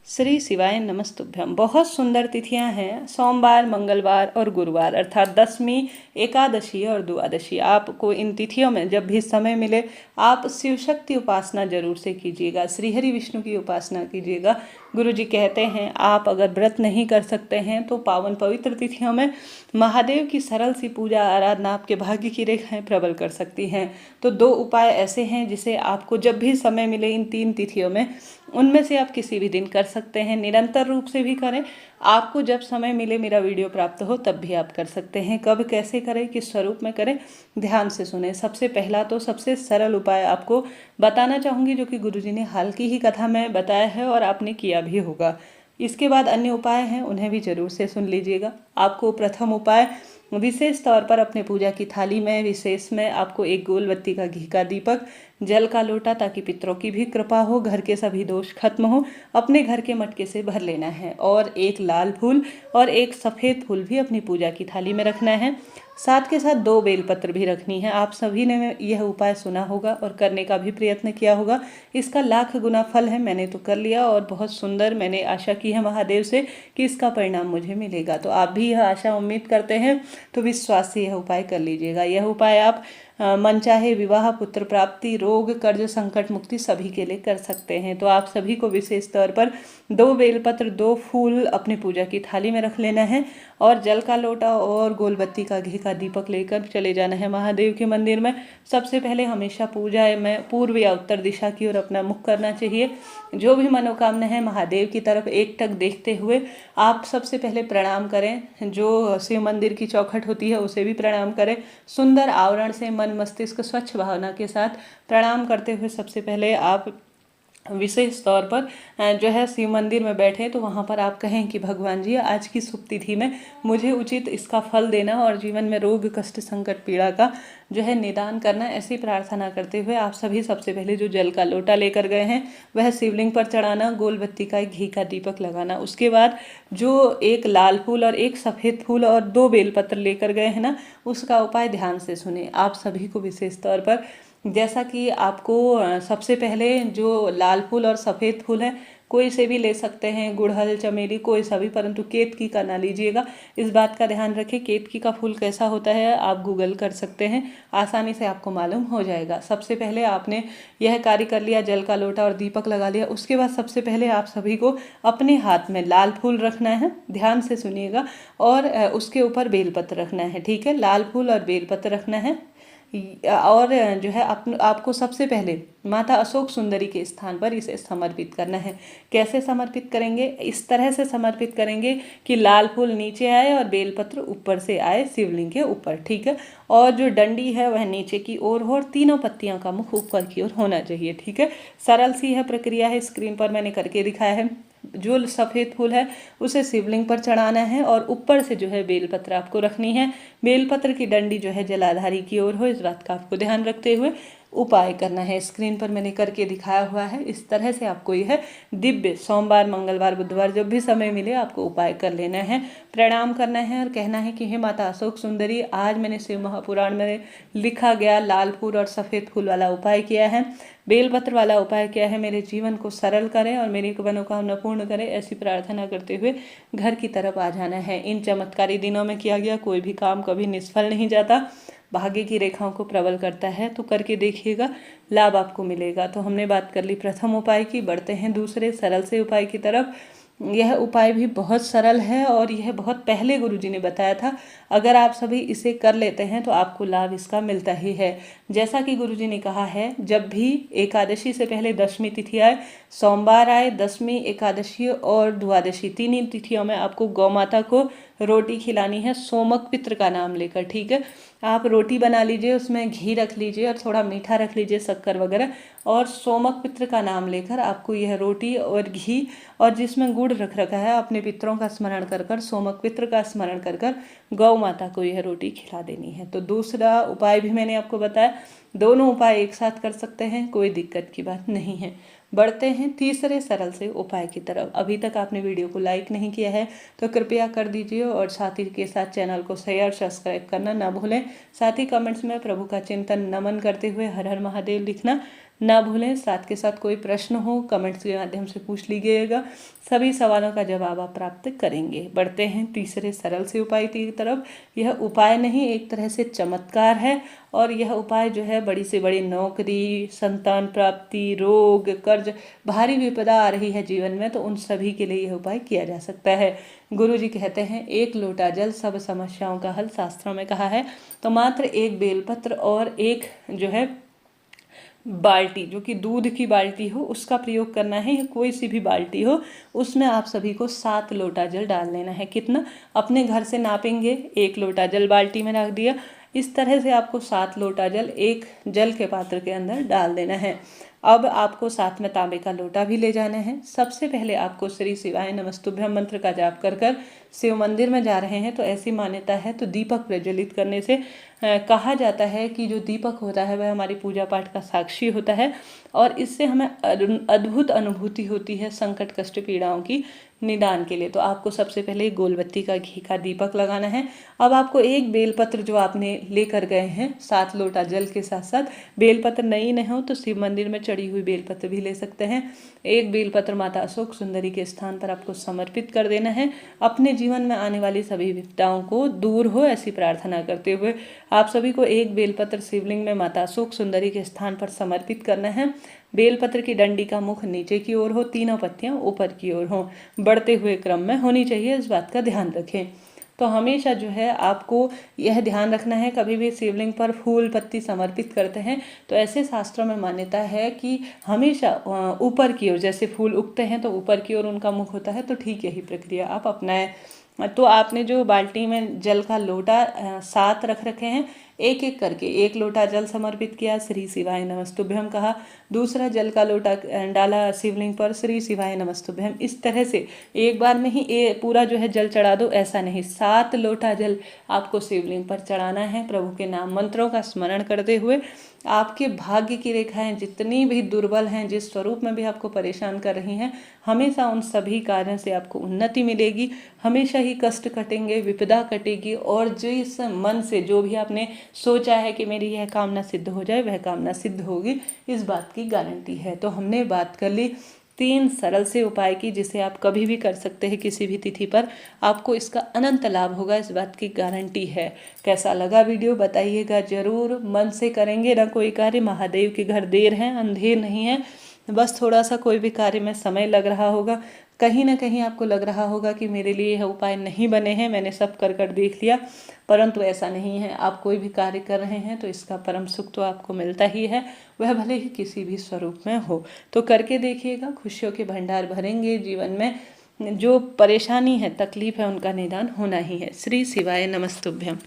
श्री शिवाय नमस्तुभ्यम। बहुत सुंदर तिथियां हैं सोमवार, मंगलवार और गुरुवार, अर्थात दशमी, एकादशी और द्वादशी। आपको इन तिथियों में जब भी समय मिले आप शिव शक्ति उपासना जरूर से कीजिएगा, श्रीहरि विष्णु की उपासना कीजिएगा। गुरु जी कहते हैं आप अगर व्रत नहीं कर सकते हैं तो पावन पवित्र तिथियों में महादेव की सरल सी पूजा आराधना आपके भाग्य की रेखाएं प्रबल कर सकती हैं। तो दो उपाय ऐसे हैं जिसे आपको जब भी समय मिले इन 3 तिथियों में, उनमें से आप किसी भी दिन कर सकते हैं। निरंतर रूप से भी करें, आपको जब समय मिले मेरा वीडियो प्राप्त हो तब भी आप कर सकते हैं। कब कैसे करें, किस स्वरूप में करें, ध्यान से सुने। सबसे पहला तो सबसे सरल उपाय आपको बताना चाहूँगी, जो कि गुरुजी ने हाल की ही कथा में बताया है और आपने किया भी होगा। इसके बाद अन्य उपाय हैं, उन्हें भी जरूर से सुन लीजिएगा। आपको प्रथम उपाय विशेष तौर पर अपने पूजा की थाली में विशेष में आपको एक गोल बत्ती का घी का दीपक, जल का लोटा, ताकि पितरों की भी कृपा हो, घर के सभी दोष खत्म हो, अपने घर के मटके से भर लेना है। और एक लाल फूल और एक सफ़ेद फूल भी अपनी पूजा की थाली में रखना है। साथ के साथ 2 बेलपत्र भी रखनी है। आप सभी ने यह उपाय सुना होगा और करने का भी प्रयत्न किया होगा। इसका लाख गुना फल है, मैंने तो कर लिया और बहुत सुंदर, मैंने आशा की है महादेव से कि इसका परिणाम मुझे मिलेगा। तो आप भी यह आशा उम्मीद करते हैं तो विश्वास से यह उपाय कर लीजिएगा। यह उपाय आप मनचाहे विवाह, पुत्र प्राप्ति, रोग, कर्ज, संकट मुक्ति सभी के लिए कर सकते हैं। तो आप सभी को विशेष तौर पर 2 बेलपत्र, 2 फूल अपनी पूजा की थाली में रख लेना है और जल का लोटा और गोलबत्ती का घी का दीपक लेकर चले जाना है महादेव के मंदिर में। सबसे पहले हमेशा पूजा में पूर्व या उत्तर दिशा की ओर अपना मुख करना चाहिए। जो भी मनोकामना है महादेव की तरफ एकटक देखते हुए आप सबसे पहले प्रणाम करें। जो शिव मंदिर की चौखट होती है उसे भी प्रणाम करें। सुंदर आवरण से मन मस्तिष्क स्वच्छ भावना के साथ प्रणाम करते हुए सबसे पहले आप विशेष तौर पर जो है शिव मंदिर में बैठे तो वहाँ पर आप कहें कि भगवान जी आज की शुभ तिथि में मुझे उचित इसका फल देना और जीवन में रोग, कष्ट, संकट, पीड़ा का जो है निदान करना, ऐसी प्रार्थना करते हुए आप सभी सबसे पहले जो जल का लोटा लेकर गए हैं वह शिवलिंग पर चढ़ाना, गोल बत्ती का एक घी का दीपक लगाना। उसके बाद जो एक लाल फूल और एक सफ़ेद फूल और 2 बेलपत्र लेकर गए हैं ना, उसका उपाय ध्यान से सुने। आप सभी को विशेष तौर पर जैसा कि आपको सबसे पहले जो लाल फूल और सफ़ेद फूल है कोई से भी ले सकते हैं, गुड़हल, चमेली, कोई सा भी, परंतु केतकी का ना लीजिएगा। इस बात का ध्यान रखें। केतकी का फूल कैसा होता है आप गूगल कर सकते हैं, आसानी से आपको मालूम हो जाएगा। सबसे पहले आपने यह कार्य कर लिया, जल का लोटा और दीपक लगा लिया। उसके बाद सबसे पहले आप सभी को अपने हाथ में लाल फूल रखना है, ध्यान से सुनिएगा, और उसके ऊपर बेलपत्र रखना है। ठीक है, लाल फूल और बेलपत्र रखना है। और जो है आपको सबसे पहले माता अशोक सुंदरी के स्थान पर इसे समर्पित करना है। कैसे समर्पित करेंगे? इस तरह से समर्पित करेंगे कि लाल फूल नीचे आए और बेलपत्र ऊपर से आए शिवलिंग के ऊपर। ठीक है, और जो डंडी है वह नीचे की ओर हो और तीनों पत्तियों का मुख ऊपर की ओर होना चाहिए। ठीक है, सरल सी यह प्रक्रिया है, स्क्रीन पर मैंने करके दिखाया है। जो सफ़ेद फूल है उसे शिवलिंग पर चढ़ाना है और ऊपर से जो है बेलपत्र आपको रखनी है। बेलपत्र की डंडी जो है जलाधारी की ओर हो, इस बात का आपको ध्यान रखते हुए उपाय करना है। स्क्रीन पर मैंने करके दिखाया हुआ है। इस तरह से आपको यह दिव्य सोमवार, मंगलवार, बुधवार जब भी समय मिले आपको उपाय कर लेना है, प्रणाम करना है और कहना है कि हे माता अशोक सुंदरी, आज मैंने शिव महापुराण में लिखा गया लाल फूल और सफ़ेद फूल वाला उपाय किया है, बेलपत्र वाला उपाय किया है, मेरे जीवन को सरल करें और मेरी मनोकामना पूर्ण करें। ऐसी प्रार्थना करते हुए घर की तरफ आ जाना है। इन चमत्कारी दिनों में किया गया कोई भी काम कभी निष्फल नहीं जाता, भाग्य की रेखाओं को प्रबल करता है। तो करके देखिएगा, लाभ आपको मिलेगा। तो हमने बात कर ली प्रथम उपाय की, बढ़ते हैं दूसरे सरल से उपाय की तरफ। यह उपाय भी बहुत सरल है और यह बहुत पहले गुरुजी ने बताया था। अगर आप सभी इसे कर लेते हैं तो आपको लाभ इसका मिलता ही है। जैसा कि गुरुजी ने कहा है, जब भी एकादशी से पहले दशमी तिथि आए, सोमवार आए, दशमी, एकादशी और द्वादशी, 3 ही तिथियों में आपको गौ माता को रोटी खिलानी है सोमक पित्र का नाम लेकर। ठीक है, आप रोटी बना लीजिए, उसमें घी रख लीजिए और थोड़ा मीठा रख लीजिए, शक्कर वगैरह, और सोमक पित्र का नाम लेकर आपको यह रोटी और घी और जिसमें गुड़ रख रखा है अपने पितरों का स्मरण कर कर, सोमक पित्र का स्मरण कर कर गौ माता को यह रोटी खिला देनी है। तो दूसरा उपाय भी मैंने आपको बताया, दोनों उपाय एक साथ कर सकते हैं, कोई दिक्कत की बात नहीं है। बढ़ते हैं तीसरे सरल से उपाय की तरफ। अभी तक आपने वीडियो को लाइक नहीं किया है तो कृपया कर दीजिए और साथी के साथ चैनल को शेयर, सब्सक्राइब करना ना भूलें। साथ ही कमेंट्स में प्रभु का चिंतन, नमन करते हुए हर हर महादेव लिखना ना भूलें। साथ के साथ कोई प्रश्न हो कमेंट्स के माध्यम से पूछ लीजिएगा, सभी सवालों का जवाब आप प्राप्त करेंगे। बढ़ते हैं तीसरे सरल से उपाय की तरफ। यह उपाय नहीं, एक तरह से चमत्कार है, और यह उपाय जो है बड़ी से बड़ी नौकरी, संतान प्राप्ति, रोग, कर्ज, भारी विपदा आ रही है जीवन में, तो उन सभी के लिए यह उपाय किया जा सकता है। गुरु जी कहते हैं एक लोटा जल सब समस्याओं का हल, शास्त्रों में कहा है। तो मात्र एक बेलपत्र और एक जो है बाल्टी, जो कि दूध की बाल्टी हो, उसका प्रयोग करना है, या कोई सी भी बाल्टी हो, उसमें आप सभी को 7 लोटा जल डाल लेना है। कितना अपने घर से नापेंगे, 1 लोटा जल बाल्टी में रख दिया, इस तरह से आपको 7 लोटा जल एक जल के पात्र के अंदर डाल देना है। अब आपको साथ में तांबे का लोटा भी ले जाना है। सबसे पहले आपको श्री शिवाय नमस्तुभ्यम मंत्र का जाप कर कर शिव मंदिर में जा रहे हैं, तो ऐसी मान्यता है, तो दीपक प्रज्वलित करने से कहा जाता है कि जो दीपक होता है वह हमारी पूजा पाठ का साक्षी होता है, और इससे हमें अद्भुत अनुभूति होती है संकट कष्ट पीड़ाओं की निदान के लिए। तो आपको सबसे पहले गोलबत्ती का घी का दीपक लगाना है। अब आपको एक बेलपत्र जो आपने लेकर गए हैं 7 लोटा जल के साथ साथ, बेलपत्र नहीं हो तो शिव मंदिर में चढ़ी हुई बेलपत्र भी ले सकते हैं, एक बेलपत्र माता अशोक सुंदरी के स्थान पर आपको समर्पित कर देना है। अपने जीवन में आने वाली सभी विपदाओं को दूर हो ऐसी प्रार्थना करते हुए आप सभी को एक बेलपत्र शिवलिंग में माता अशोक सुंदरी के स्थान पर समर्पित करना है। बेलपत्र की डंडी का मुख नीचे की ओर हो, तीनों पत्तियां ऊपर की ओर हों, बढ़ते हुए क्रम में होनी चाहिए, इस बात का ध्यान रखें। तो हमेशा जो है आपको यह ध्यान रखना है, कभी भी शिवलिंग पर फूल पत्ती समर्पित करते हैं तो ऐसे शास्त्रों में मान्यता है कि हमेशा ऊपर की ओर, जैसे फूल उगते हैं तो ऊपर की ओर उनका मुख होता है, तो ठीक यही प्रक्रिया आप अपनाएं। तो आपने जो बाल्टी में जल का लोटा 7 रख रखे हैं, एक एक करके 1 लोटा जल समर्पित किया, श्री शिवाय नमस्तुभ्यम कहा, दूसरा जल का लोटा डाला शिवलिंग पर, श्री शिवाय नमस्तुभ्यम। इस तरह से एक बार में ही पूरा जो है जल चढ़ा दो, ऐसा नहीं, 7 लोटा जल आपको शिवलिंग पर चढ़ाना है। प्रभु के नाम मंत्रों का स्मरण करते हुए आपके भाग्य की रेखाएं जितनी भी दुर्बल हैं, जिस स्वरूप में भी आपको परेशान कर रही हैं, हमेशा उन सभी कार्यों से आपको उन्नति मिलेगी, हमेशा ही कष्ट कटेंगे, विपदा कटेगी, और जिस मन से जो भी आपने सोचा है कि मेरी यह कामना सिद्ध हो जाए, वह कामना सिद्ध होगी, इस बात की गारंटी है। तो हमने बात कर ली 3 सरल से उपाय की, जिसे आप कभी भी कर सकते हैं किसी भी तिथि पर, आपको इसका अनंत लाभ होगा, इस बात की गारंटी है। कैसा लगा वीडियो बताइएगा जरूर। मन से करेंगे ना कोई कार्य, महादेव के घर देर है अंधेर नहीं है, बस थोड़ा सा कोई भी कार्य में समय लग रहा होगा, कहीं ना कहीं आपको लग रहा होगा कि मेरे लिए यह उपाय नहीं बने हैं, मैंने सब कर कर देख लिया, परंतु ऐसा नहीं है। आप कोई भी कार्य कर रहे हैं तो इसका परम सुख तो आपको मिलता ही है, वह भले ही किसी भी स्वरूप में हो। तो करके देखिएगा, खुशियों के भंडार भरेंगे जीवन में। जो परेशानी है, तकलीफ है, उनका निदान होना ही है। श्री शिवाय नमस्तुभ्यम।